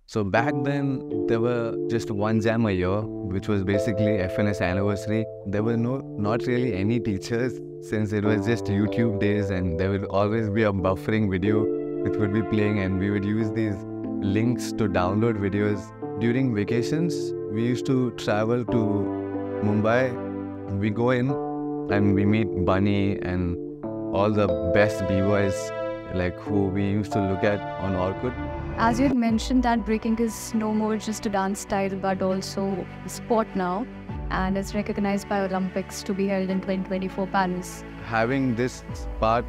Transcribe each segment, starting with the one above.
So back then, there were just one jam a year, which was basically FNS anniversary. There were not really any teachers since it was just YouTube days, and there would always be a buffering video which would be playing, and we would use these links to download videos. During vacations, we used to travel to Mumbai. We go in and we meet Bunny and all the best B-boys like who we used to look at on Orkut. As you had mentioned that breaking is no more just a dance style but also a sport now, and it's recognized by Olympics to be held in 2024 Paris. Having this part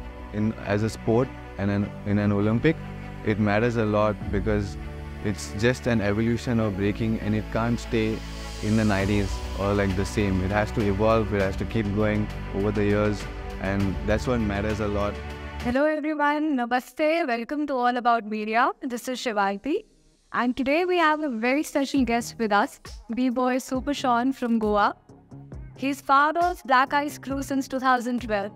as a sport and in an Olympic, it matters a lot because it's just an evolution of breaking and it can't stay in the 90s or like the same. It has to evolve, it has to keep going over the years, and that's what matters a lot. Hello everyone, Namaste, welcome to All About Media. This is 𝘿𝘁𝗿𝗲𝗏, and today we have a very special guest with us, B-boy Super Shawn from Goa. He's founder of Black Ice Crew since 2012.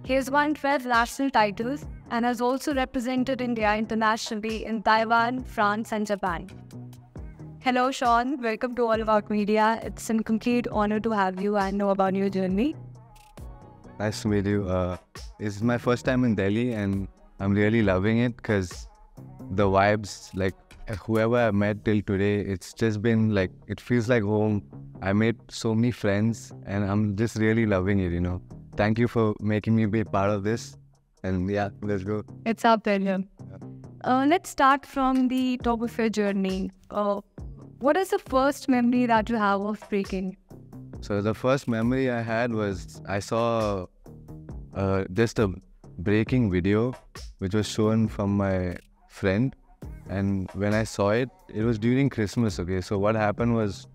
He has won 12 national titles and has also represented India internationally in Taiwan, France and Japan. Hello Shawn, welcome to All About Media. It's a complete honor to have you and know about your journey. Nice to meet you. It's my first time in Delhi and I'm really loving it because the vibes, like whoever I met till today, it's just been like, it feels like home. I made so many friends and I'm just really loving it, you know. Thank you for making me be a part of this. And yeah, let's go. It's our pleasure. Let's start from the top of your journey. What is the first memory that you have of breaking? So the first memory I had was I saw just a breaking video which was shown from my friend, and when I saw it, it was during Christmas. Okay, so what happened was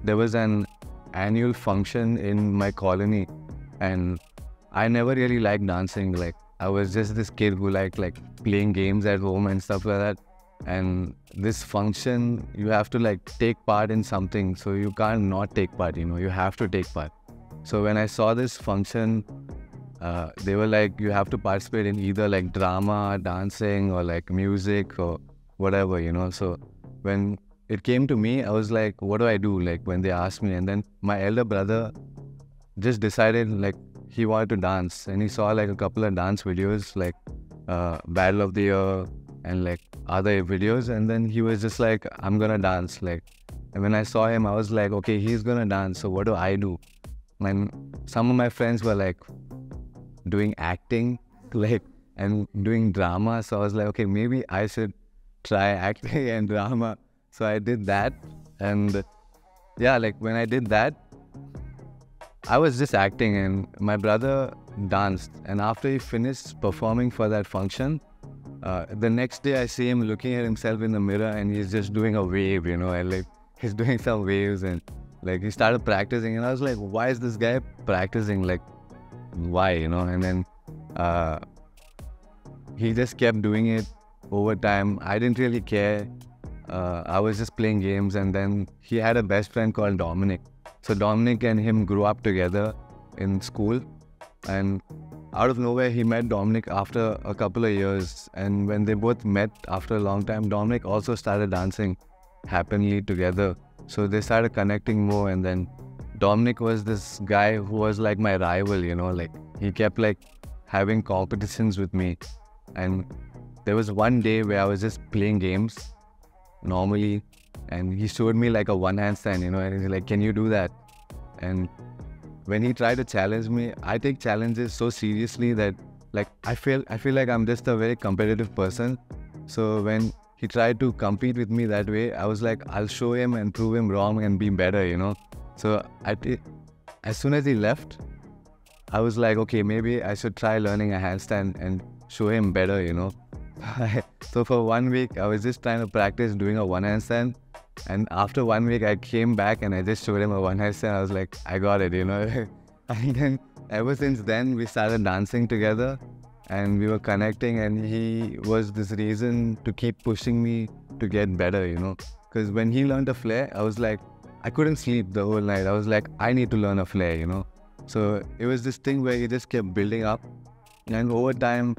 there was an annual function in my colony and I never really liked dancing. Like I was just this kid who liked like playing games at home and stuff like that. And this function, you have to like take part in something, so you can't not take part, you know, you have to take part. So when I saw this function, they were like, you have to participate in either like drama, dancing or like music or whatever, you know. So when it came to me, I was like, what do I do? Like when they asked me, and then my elder brother just decided like he wanted to dance, and he saw like a couple of dance videos like Battle of the Year and like other videos, and then he was just like, I'm gonna dance. Like, and when I saw him, I was like, okay, he's gonna dance, so what do I do? And some of my friends were like doing acting like and doing drama, so I was like, okay, maybe I should try acting and drama. So I did that, and yeah, like when I did that, I was just acting and my brother danced, and after he finished performing for that function, the next day I see him looking at himself in the mirror and he's just doing a wave, you know, and like he's doing some waves, and like he started practicing, and I was like, why is this guy practicing? Like, why, you know? And then he just kept doing it over time. I didn't really care. I was just playing games, and then he had a best friend called Dominic. So Dominic and him grew up together in school, and out of nowhere, he met Dominic after a couple of years, and when they both met after a long time, Dominic also started dancing happily together. So they started connecting more, and then Dominic was this guy who was like my rival, you know, like he kept like having competitions with me. And there was one day where I was just playing games normally, and he showed me like a one-handstand, you know, and he's like, can you do that? And when he tried to challenge me, I take challenges so seriously that like I feel like I'm just a very competitive person. So when he tried to compete with me that way, I was like, I'll show him and prove him wrong and be better, you know. So as soon as he left, I was like, okay, maybe I should try learning a handstand and show him better, you know. So for 1 week, I was just trying to practice doing a one handstand. And after 1 week, I came back and I just showed him a one handstand. I was like, I got it, you know. And then ever since then, we started dancing together and we were connecting, and he was this reason to keep pushing me to get better, you know. Because when he learned a flair, I was like, I couldn't sleep the whole night. I was like, I need to learn a flair, you know. So it was this thing where he just kept building up, and over time,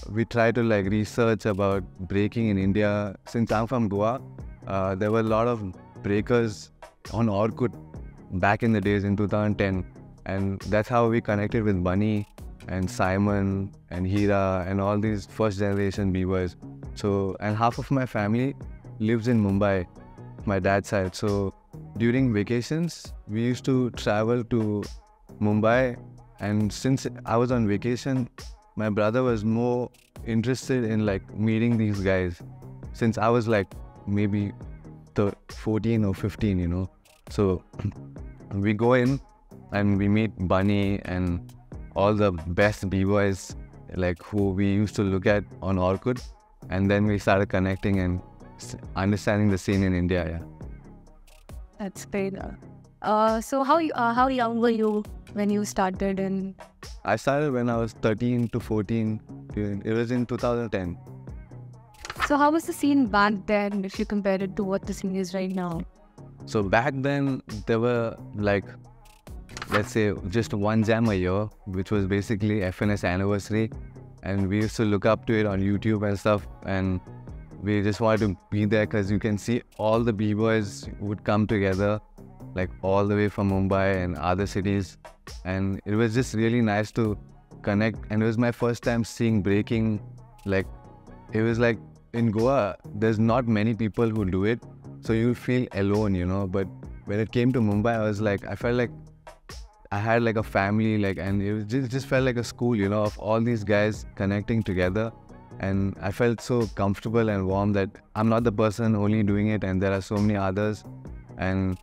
we try to like research about breaking in India. Since I'm from Goa, there were a lot of breakers on Orkut back in the days in 2010, and that's how we connected with Bunny and Simon and Hira and all these first generation b-boys. So, and half of my family lives in Mumbai, my dad's side. So during vacations, we used to travel to Mumbai, and since I was on vacation, my brother was more interested in like meeting these guys since I was like maybe 14 or 15, you know. So we go in and we meet Bunny and all the best b-boys like who we used to look at on Orkut, and then we started connecting and understanding the scene in India. Yeah. That's great. So how young were you when you started? And I started when I was 13 to 14. It was in 2010. so how was the scene back then if you compare it to what the scene is right now? So back then there were like, let's say just one jam a year, which was basically FNS anniversary, and we used to look up to it on YouTube and stuff, and we just wanted to be there because you can see all the b-boys would come together like all the way from Mumbai and other cities, and it was just really nice to connect. And it was my first time seeing breaking. Like it was like in Goa there's not many people who do it, so you feel alone, you know. But when it came to Mumbai, I was like, I felt like I had like a family, like, and it was just felt like a school, you know, of all these guys connecting together. And I felt so comfortable and warm that I'm not the person only doing it, and there are so many others. And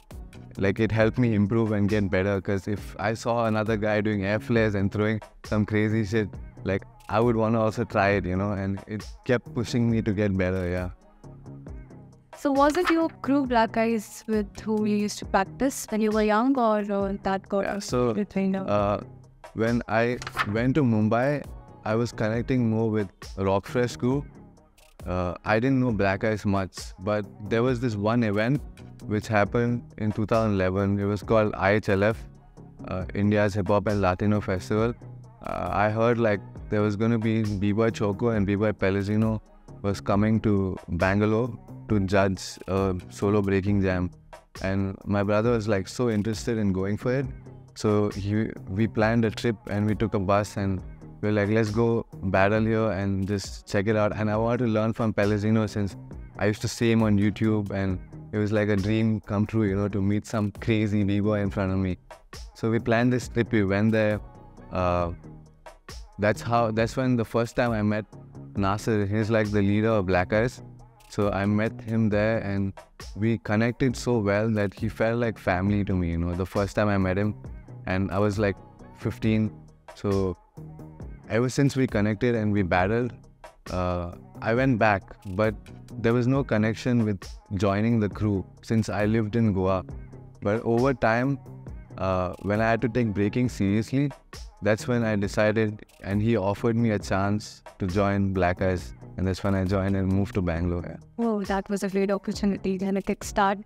like it helped me improve and get better, because if I saw another guy doing air flares and throwing some crazy shit, like I would want to also try it, you know, and it kept pushing me to get better. Yeah. So was it your crew Black Eyes with who you used to practice when you were young, or that got trained out? When I went to Mumbai, I was connecting more with Rock Fresh crew. I didn't know Black Eyes much, but there was this one event which happened in 2011. It was called IHLF, India's Hip Hop and Latino Festival. I heard like there was going to be B-Boy Choco and B-Boy Pellegrino was coming to Bangalore to judge a solo breaking jam, and my brother was like so interested in going for it. So we planned a trip and we took a bus and we were like, let's go battle here and just check it out. And I wanted to learn from Pellegrino since I used to see him on YouTube, and it was like a dream come true, you know, to meet some crazy b-boy in front of me. So we planned this trip, we went there. That's when the first time I met Nasir. He's like the leader of Black Eyes. So I met him there and we connected so well that he felt like family to me, you know, the first time I met him. And I was like 15. So ever since we connected and we battled, I went back, but there was no connection with joining the crew since I lived in Goa. But over time, when I had to take breaking seriously, that's when I decided, and he offered me a chance to join Black Eyes. And that's when I joined and moved to Bangalore. Yeah. Oh, that was a great opportunity and a kickstart.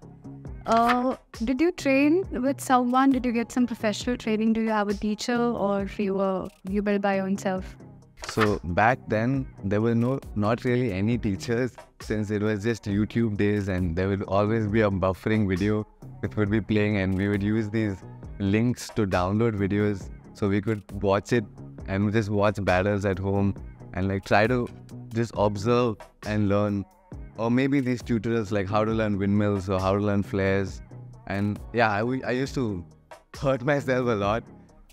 Did you train with someone? Did you get some professional training? Do you have a teacher, or you built by yourself? So back then, there were not really any teachers, since it was just YouTube days, and there would always be a buffering video which would be playing, and we would use these links to download videos so we could watch it and just watch battles at home and like try to just observe and learn. Or maybe these tutorials like how to learn windmills or how to learn flares. And yeah, I used to hurt myself a lot.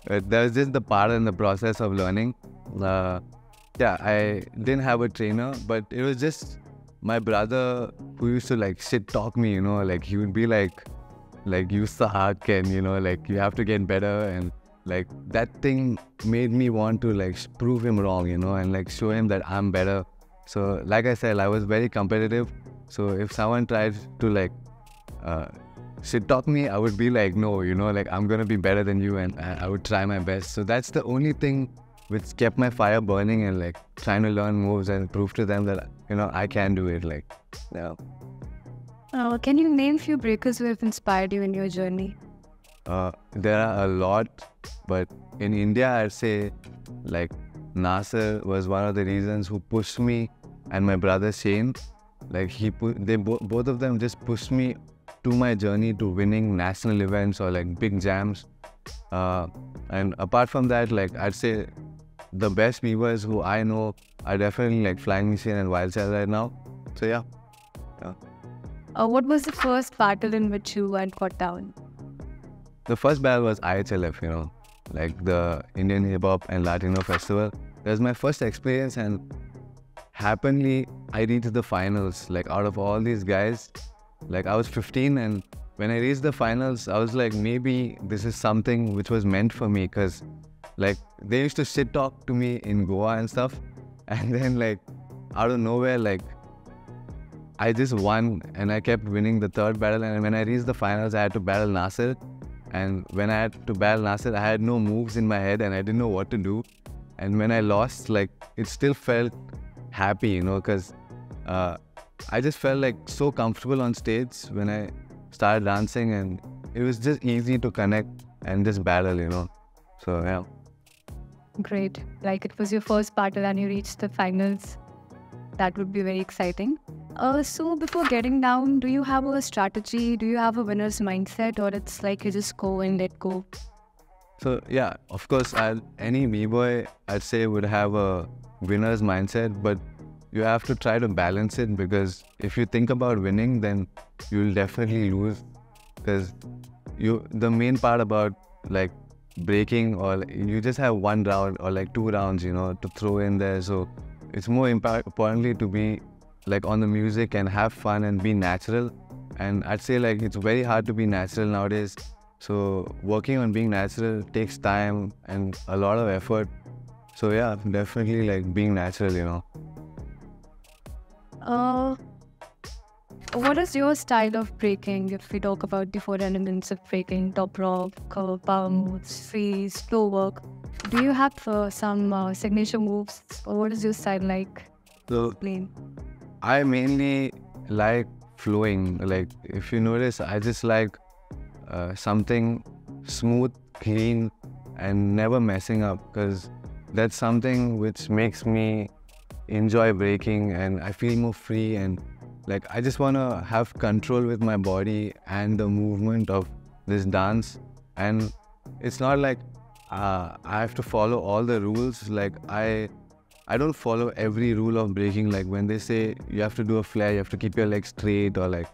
That was just the part in the process of learning. Yeah, I didn't have a trainer, but it was just my brother who used to like shit talk me, you know, like he would be like you suck, and you know, like you have to get better, and like that thing made me want to like prove him wrong, you know, and like show him that I'm better. So like I said, I was very competitive. So if someone tried to like shit talk me, I would be like, no, you know, like I'm gonna be better than you, and I would try my best. So that's the only thing which kept my fire burning, and like trying to learn moves and prove to them that, you know, I can do it. Like, yeah. Can you name few breakers who have inspired you in your journey? There are a lot, but in India, I'd say like Nasser was one of the reasons who pushed me, and my brother Shane. Like both of them just pushed me to my journey to winning national events or like big jams. And apart from that, like I'd say the best b-boys who I know are definitely like Flying Machine and 𝘿𝙚𝗿𝗲𝗏 right now. So yeah. What was the first battle in which you went got down? The first battle was IHLF, you know, like the Indian Hip Hop and Latino Festival. That was my first experience, and happily I reached the finals. Like out of all these guys, like I was 15, and when I reached the finals, I was like, maybe this is something which was meant for me, because like they used to shit talk to me in Goa and stuff, and then like out of nowhere, like I just won, and I kept winning the third battle. And when I reached the finals, I had to battle Nasser. And when I had to battle Nasser, I had no moves in my head and I didn't know what to do. And when I lost, like it still felt happy, you know, because I just felt like so comfortable on stage when I started dancing, and it was just easy to connect and just battle, you know. So yeah. Great. Like it was your first battle and you reached the finals. That would be very exciting. So before getting down, do you have a strategy? Do you have a winner's mindset, or it's like you just go and let go? So yeah, of course, any b-boy I'd say would have a winner's mindset, but you have to try to balance it, because if you think about winning, then you'll definitely lose. Because the main part about like breaking, or you just have one round or like 2 rounds, you know, to throw in there. So it's more importantly to be like on the music and have fun and be natural. And I'd say like it's very hard to be natural nowadays. So working on being natural takes time and a lot of effort. So yeah, definitely like being natural, you know. What is your style of breaking? If we talk about the 4 elements of breaking, top rock, curve, power moves, freeze, flow work, do you have some signature moves, or what is your style like? So Explain. I mainly like flowing. Like if you notice, I just like something smooth, clean, and never messing up, because that's something which makes me enjoy breaking, and I feel more free, and like I just want to have control with my body and the movement of this dance. And it's not like I have to follow all the rules. Like I don't follow every rule of breaking. Like when they say you have to do a flare, you have to keep your legs straight, or like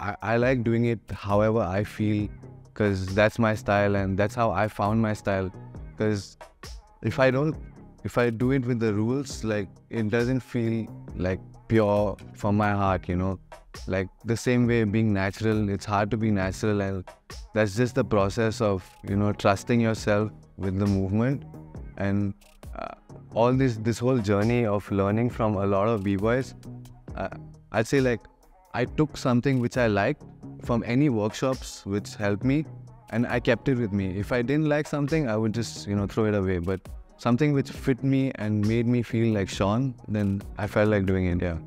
I like doing it however I feel, because that's my style and that's how I found my style. Because if I do it with the rules, like it doesn't feel like pure from my heart, you know. Like the same way being natural, it's hard to be natural, and that's just the process of, you know, trusting yourself with the movement. And all this whole journey of learning from a lot of b-boys, I'd say like I took something which I liked from any workshops which helped me, and I kept it with me. If I didn't like something, I would just, you know, throw it away. But something which fit me and made me feel like Shawn, then I felt like doing it, yeah.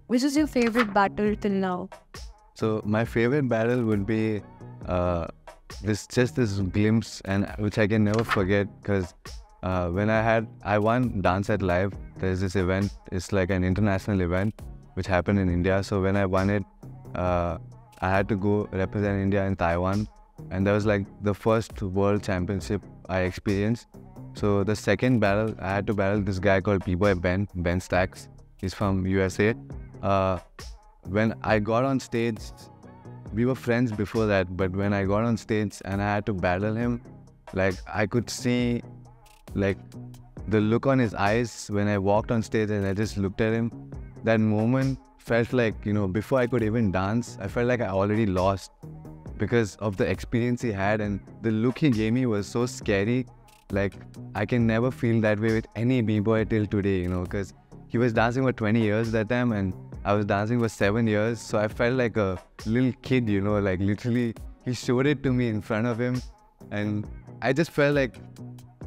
Which is your favorite battle till now? So my favorite battle would be this glimpse, and which I can never forget, because when I won Dance at Live. There's this event, it's like an international event which happened in India. So when I won it, I had to go represent India in Taiwan, and that was like the first world championship I experienced. So the second battle, I had to battle this guy called BBoy Ben Stacks. He's from USA. When I got on stage, we were friends before that, but when I got on stage and I had to battle him, like I could see like the look on his eyes when I walked on stage and I just looked at him. That moment felt like, you know, before I could even dance, I felt like I already lost, because of the experience he had, and the look he gave me was so scary. Like I can never feel that way with any b-boy till today, you know, because he was dancing for 20 years that time and I was dancing for 7 years. So I felt like a little kid, you know, like literally he showed it to me in front of him, and I just felt like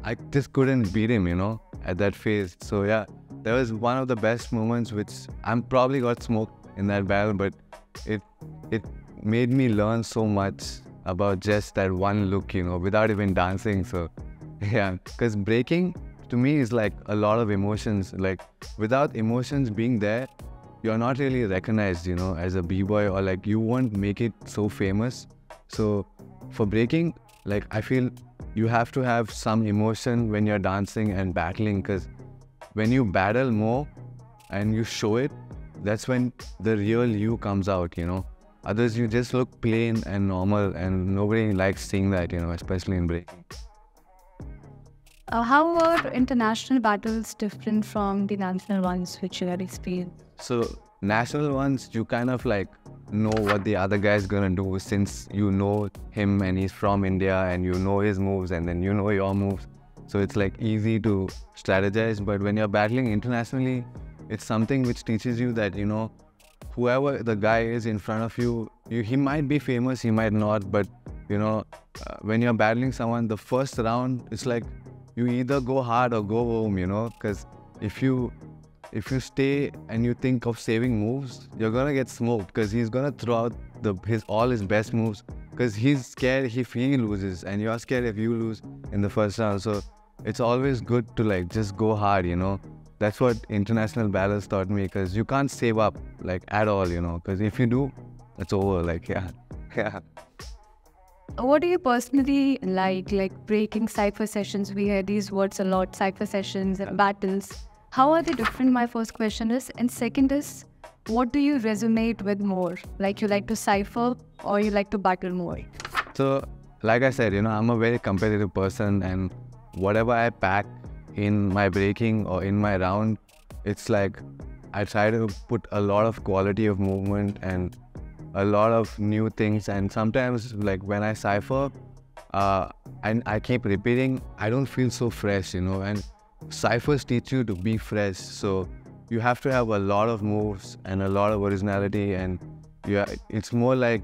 I just couldn't beat him, you know, at that phase. So yeah, that was one of the best moments, which I'm probably got smoked in that battle, but it made me learn so much about just that one look, you know, without even dancing. So Yeah, because breaking to me is like a lot of emotions. Like without emotions being there, you're not really recognized, you know, as a b-boy, or like you won't make it so famous. So for breaking, like I feel you have to have some emotion when you're dancing and battling, because when you battle more and you show it, that's when the real you comes out, you know. Others, you just look plain and normal, and nobody likes seeing that, you know, especially in breaking. How are international battles different from the national ones which you had experienced? So national ones, you kind of like know what the other guy's gonna do, since you know him and he's from India and you know his moves and then you know your moves. So it's like easy to strategize. But when you're battling internationally, it's something which teaches you that, you know, whoever the guy is in front of you, he might be famous, he might not, but you know, when you're battling someone, the first round, it's like you either go hard or go home, you know, because if you stay and you think of saving moves, you're gonna get smoked, because he's gonna throw out all his best moves, because he's scared if he loses and you're scared if you lose in the first round. So it's always good to like just go hard, you know. That's what international battles taught me, because you can't save up like at all, you know, because if you do, it's over. Like, yeah. What do you personally like breaking cypher sessions? We hear these words a lot, cypher sessions and battles. How are they different? My first question is. And second is, what do you resonate with more? Like, you like to cypher or you like to battle more? So, like I said, you know, I'm a very competitive person, and whatever I pack in my breaking or in my round, it's like I try to put a lot of quality of movement and a lot of new things. And sometimes, like when I cypher and I keep repeating, I don't feel so fresh, you know. And cyphers teach you to be fresh, so you have to have a lot of moves and a lot of originality. And it's more like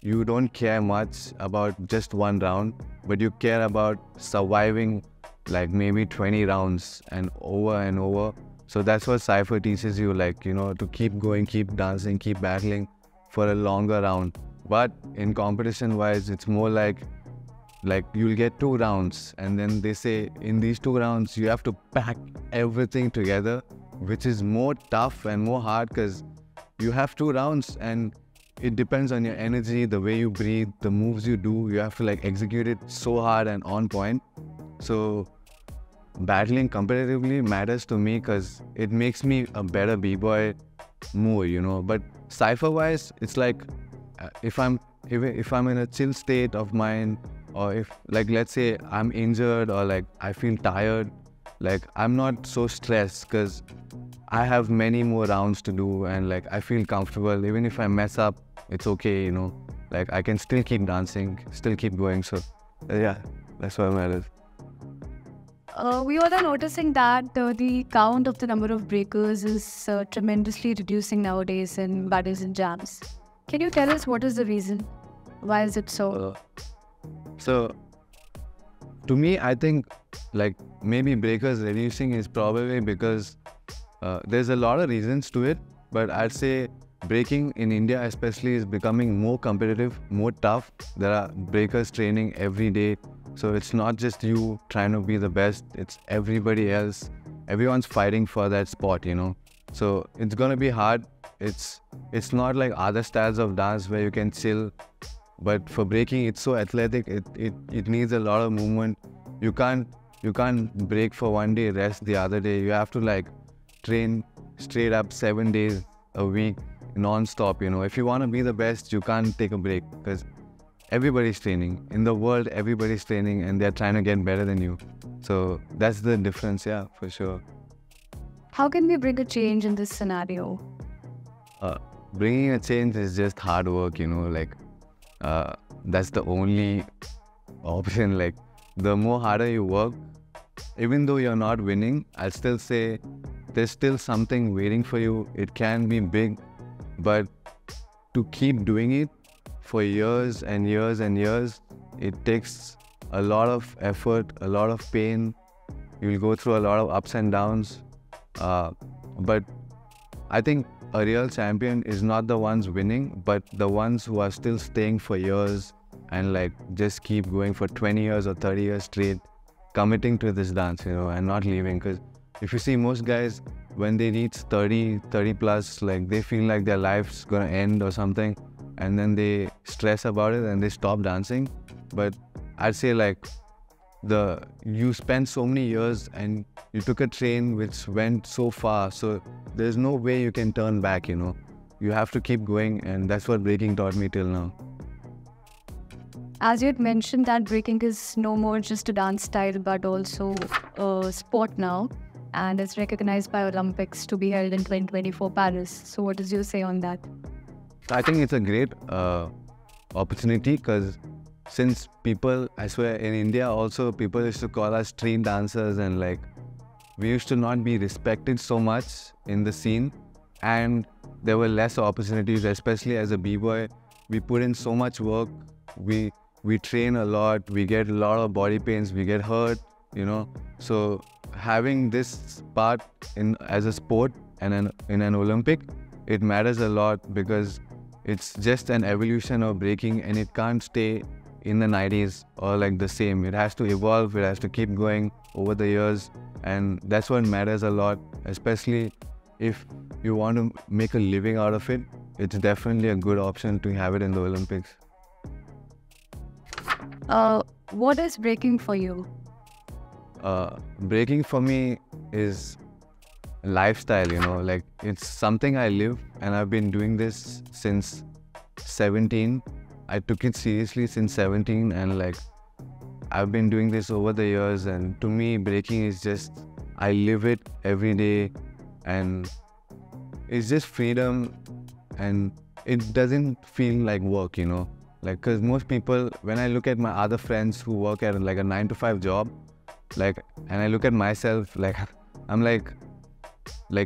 you don't care much about just one round, but you care about surviving like maybe 20 rounds and over. So that's what cypher teaches you, like, you know, to keep going, keep dancing, keep battling for a longer round. But in competition wise, it's more like you'll get 2 rounds, and then they say in these 2 rounds you have to pack everything together, which is more tough and more hard, because you have 2 rounds and it depends on your energy, the way you breathe, the moves you do. You have to like execute it so hard and on point. So battling competitively matters to me, because it makes me a better b-boy more, you know. But cypher wise, it's like if I'm in a chill state of mind, or if, like, let's say I'm injured or like I feel tired, like I'm not so stressed, because I have many more rounds to do, and like I feel comfortable. Even if I mess up, it's okay, you know. Like I can still keep dancing, still keep going. So yeah, that's what matters. We all are noticing that the count of the number of breakers is tremendously reducing nowadays in battles and jams. Can you tell us what is the reason? Why is it so? So to me, I think like maybe breakers reducing is probably because there's a lot of reasons to it, but I'd say breaking in India especially is becoming more competitive, more tough. There are breakers training every day. So it's not just you trying to be the best, it's everybody else. Everyone's fighting for that spot, you know. So it's gonna be hard. It's not like other styles of dance where you can chill. But for breaking, it's so athletic, it needs a lot of movement. You can't break for one day, rest the other day. You have to like train straight up 7 days a week, non-stop, you know. If you want to be the best, you can't take a break, because everybody's training. In the world, everybody's training and they're trying to get better than you. So that's the difference, yeah, for sure. How can we bring a change in this scenario? Bringing a change is just hard work, you know, like that's the only option. Like the more harder you work, even though you're not winning, I'll still say there's still something waiting for you. It can be big, but to keep doing it for years and years and years, it takes a lot of effort, a lot of pain. You'll go through a lot of ups and downs. But I think a real champion is not the ones winning, but the ones who are still staying for years and like just keep going for 20 years or 30 years straight. committing to this dance, and not leaving. Because if you see most guys, when they reach 30 plus, like they feel like their life's gonna end or something, and then they stress about it and they stop dancing. But I'd say like you spent so many years and you took a train which went so far, so there's no way you can turn back. You have to keep going, and that's what breaking taught me till now. As you had mentioned that breaking is no more just a dance style but also a sport now, and it's recognized by Olympics to be held in 2024 Paris. So what does you say on that? I think it's a great opportunity, because since people, I swear in India also, people used to call us street dancers, and like we used to not be respected so much in the scene, and there were less opportunities, especially as a b-boy. We put in so much work, we train a lot, we get a lot of body pains, we get hurt, so having this part as a sport and in an Olympic, it matters a lot, because it's just an evolution of breaking, and it can't stay in the 90s or like the same. It has to evolve, it has to keep going over the years, and that's what matters a lot. Especially if you want to make a living out of it, it's definitely a good option to have it in the Olympics. What is breaking for you? Breaking for me is a lifestyle, like it's something I live, and I've been doing this since 17. I took it seriously since 17, and like I've been doing this over the years, and to me breaking is just, I live it every day, and it's just freedom, and it doesn't feel like work, like, because most people, when I look at my other friends who work at like a 9-to-5 job, like, and I look at myself, like I'm like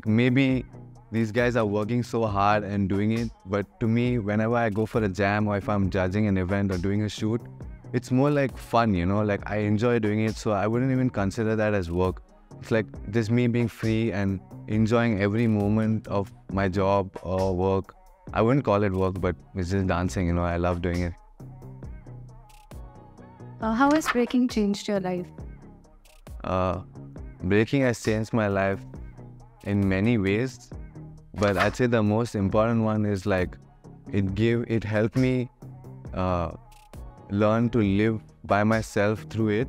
maybe these guys are working so hard and doing it, but to me, whenever I go for a jam, or if I'm judging an event or doing a shoot, it's more like fun, like I enjoy doing it, so I wouldn't even consider that as work. It's like just me being free and enjoying every moment of my job or work. I wouldn't call it work, but it's just dancing, I love doing it. How has breaking changed your life? Breaking has changed my life in many ways, but I'd say the most important one is like it helped me learn to live by myself through it,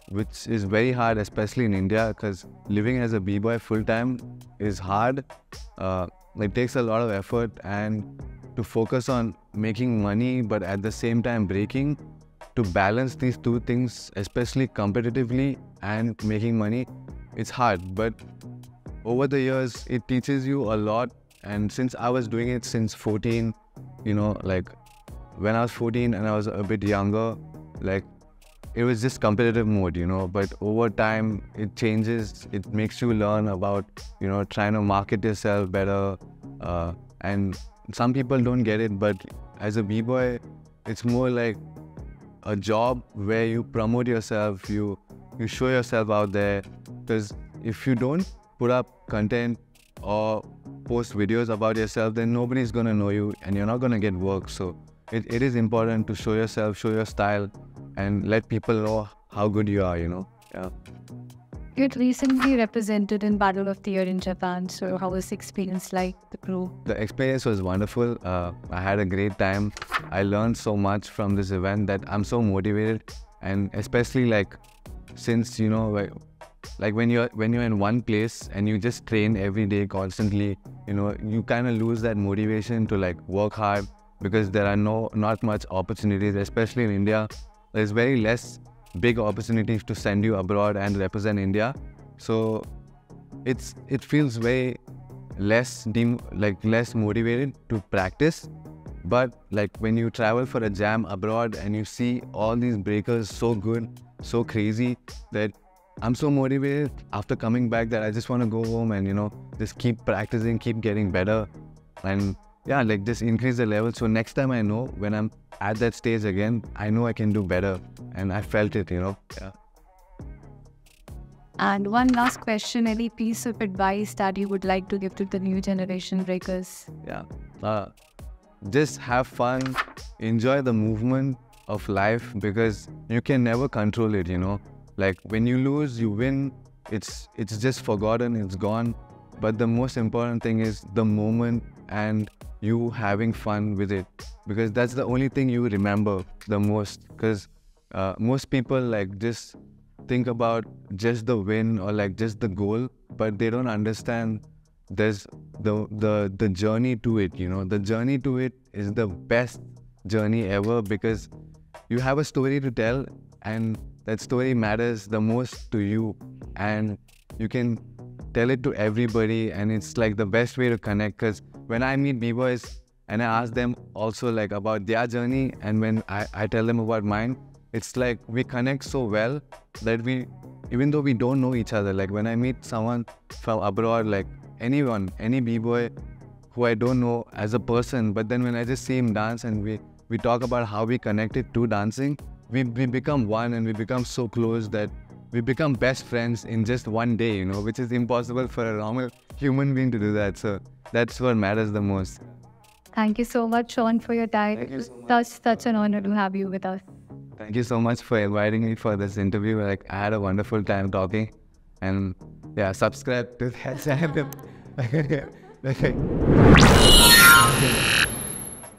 which is very hard, especially in India, because living as a b-boy full-time is hard. It takes a lot of effort, and to focus on making money but at the same time breaking, to balance these two things, especially competitively and making money, it's hard. But over the years, it teaches you a lot. And since I was doing it since 14, like when I was 14 and I was a bit younger, like it was just competitive mode, but over time it changes. It makes you learn about, trying to market yourself better. And some people don't get it, but as a b-boy, it's more like a job where you promote yourself, you show yourself out there. Because if you don't put up content or post videos about yourself, then nobody's gonna know you and you're not gonna get work. So it is important to show yourself, show your style, and let people know how good you are, Yeah. You had recently represented in Battle of the Year in Japan, so how was the experience like, the crew? The experience was wonderful. I had a great time. I learned so much from this event that I'm so motivated, and especially like since like when you're in one place and you just train every day constantly, you kind of lose that motivation to like work hard, because there are not much opportunities, especially in India. There's very less big opportunities to send you abroad and represent India. So it feels very less motivated to practice. But like when you travel for a jam abroad and you see all these breakers so good, so crazy, that I'm so motivated after coming back that I just want to go home and just keep practicing, keep getting better, and yeah, like just increase the level. So next time I know when I'm at that stage again, I know I can do better, and I felt it, Yeah. And one last question, any piece of advice that you would like to give to the new generation breakers? Yeah. Just have fun, enjoy the movement of life, because you can never control it, Like when you lose, you win, it's just forgotten, it's gone. But the most important thing is the moment and you having fun with it, because that's the only thing you remember the most. Because most people like just think about just the win or like just the goal, but they don't understand there's the journey to it. You know, the journey to it is the best journey ever, because you have a story to tell, and that story matters the most to you, and you can tell it to everybody, and it's like the best way to connect. Because when I meet b-boys and I ask them also like about their journey, and when I tell them about mine, it's like we connect so well that even though we don't know each other, like when I meet someone from abroad, like anyone, any b-boy who I don't know as a person, but then when I just see him dance and we talk about how we connected to dancing, we become one, and we become so close that we become best friends in just one day, you know, which is impossible for a normal human being to do that. So that's what matters the most. Thank you so much, Shawn, for your time. Thank you so much. Such an honor to have you with us. Thank you so much for inviting me for this interview. Like, I had a wonderful time talking, and yeah, subscribe to that channel.